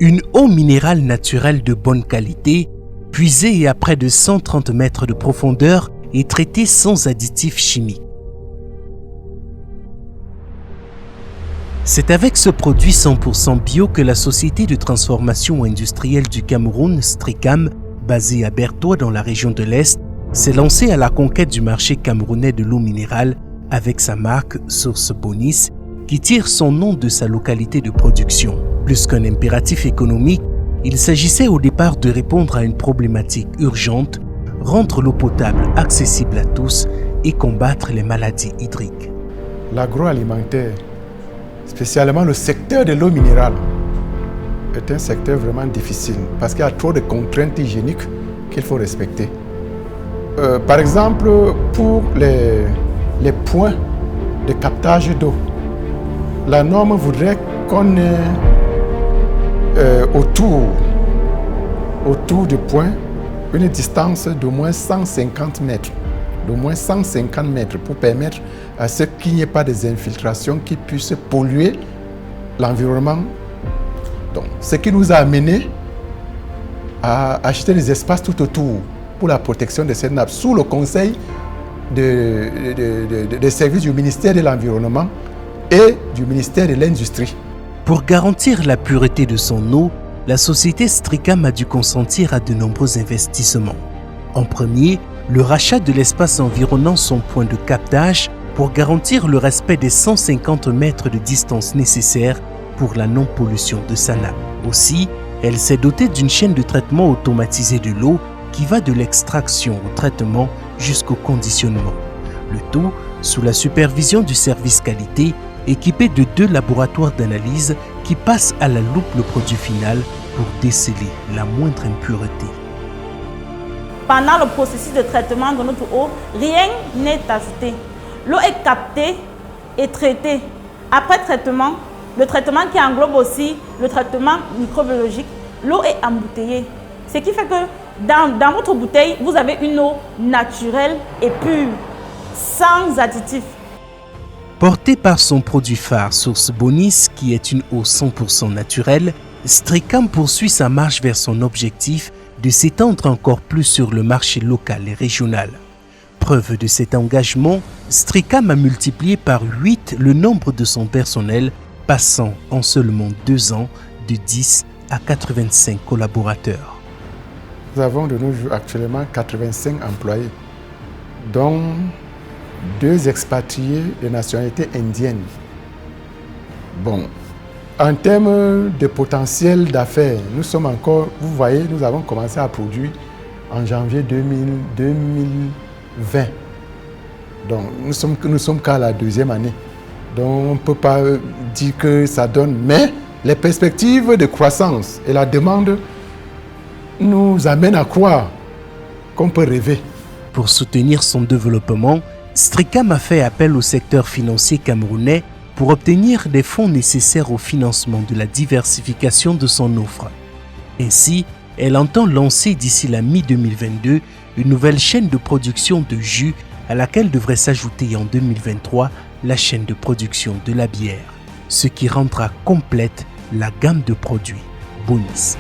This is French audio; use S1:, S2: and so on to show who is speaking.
S1: Une eau minérale naturelle de bonne qualité, puisée à près de 130 mètres de profondeur et traitée sans additifs chimiques. C'est avec ce produit 100% bio que la société de transformation industrielle du Cameroun, Stricam, basée à Bertoua dans la région de l'Est, s'est lancée à la conquête du marché camerounais de l'eau minérale avec sa marque Source Bonis, qui tire son nom de sa localité de production. Plus qu'un impératif économique, il s'agissait au départ de répondre à une problématique urgente, rendre l'eau potable accessible à tous et combattre les maladies hydriques.
S2: L'agroalimentaire, spécialement le secteur de l'eau minérale, est un secteur vraiment difficile parce qu'il y a trop de contraintes hygiéniques qu'il faut respecter. Par exemple, pour les points de captage d'eau, la norme voudrait qu'on ait autour du point une distance d'au moins 150 mètres. D'au moins 150 mètres pour permettre à ce qu'il n'y ait pas des infiltrations qui puissent polluer l'environnement. Donc, ce qui nous a amené à acheter des espaces tout autour pour la protection de ces nappes sous le conseil des services du ministère de l'Environnement et du ministère de l'Industrie.
S1: Pour garantir la pureté de son eau, la société Stricam a dû consentir à de nombreux investissements. En premier, le rachat de l'espace environnant son point de captage pour garantir le respect des 150 mètres de distance nécessaires pour la non-pollution de sa nappe. Aussi, elle s'est dotée d'une chaîne de traitement automatisée de l'eau qui va de l'extraction au traitement jusqu'au conditionnement. Le tout sous la supervision du service qualité équipé de 2 laboratoires d'analyse qui passent à la loupe le produit final pour déceler la moindre impureté.
S3: Pendant le processus de traitement de notre eau, rien n'est ajouté. L'eau est captée et traitée. Après traitement, le traitement qui englobe aussi le traitement microbiologique, l'eau est embouteillée. Ce qui fait que dans votre bouteille, vous avez une eau naturelle et pure, sans additifs.
S1: Porté par son produit phare Source Bonis, qui est une eau 100% naturelle, Stricam poursuit sa marche vers son objectif de s'étendre encore plus sur le marché local et régional. Preuve de cet engagement, Stricam a multiplié par 8 le nombre de son personnel, passant en seulement 2 ans de 10 à 85 collaborateurs.
S2: Nous avons de nos jours actuellement 85 employés, dont 2 expatriés de nationalité indienne. Bon, en termes de potentiel d'affaires, nous sommes encore, vous voyez, nous avons commencé à produire en janvier 2020. Donc, nous sommes qu'à la 2e année. Donc, on ne peut pas dire que ça donne, mais les perspectives de croissance et la demande nous amènent à croire qu'on peut rêver.
S1: Pour soutenir son développement, Stricam a fait appel au secteur financier camerounais pour obtenir des fonds nécessaires au financement de la diversification de son offre. Ainsi, elle entend lancer d'ici la mi-2022 une nouvelle chaîne de production de jus à laquelle devrait s'ajouter en 2023 la chaîne de production de la bière, ce qui rendra complète la gamme de produits Bonis.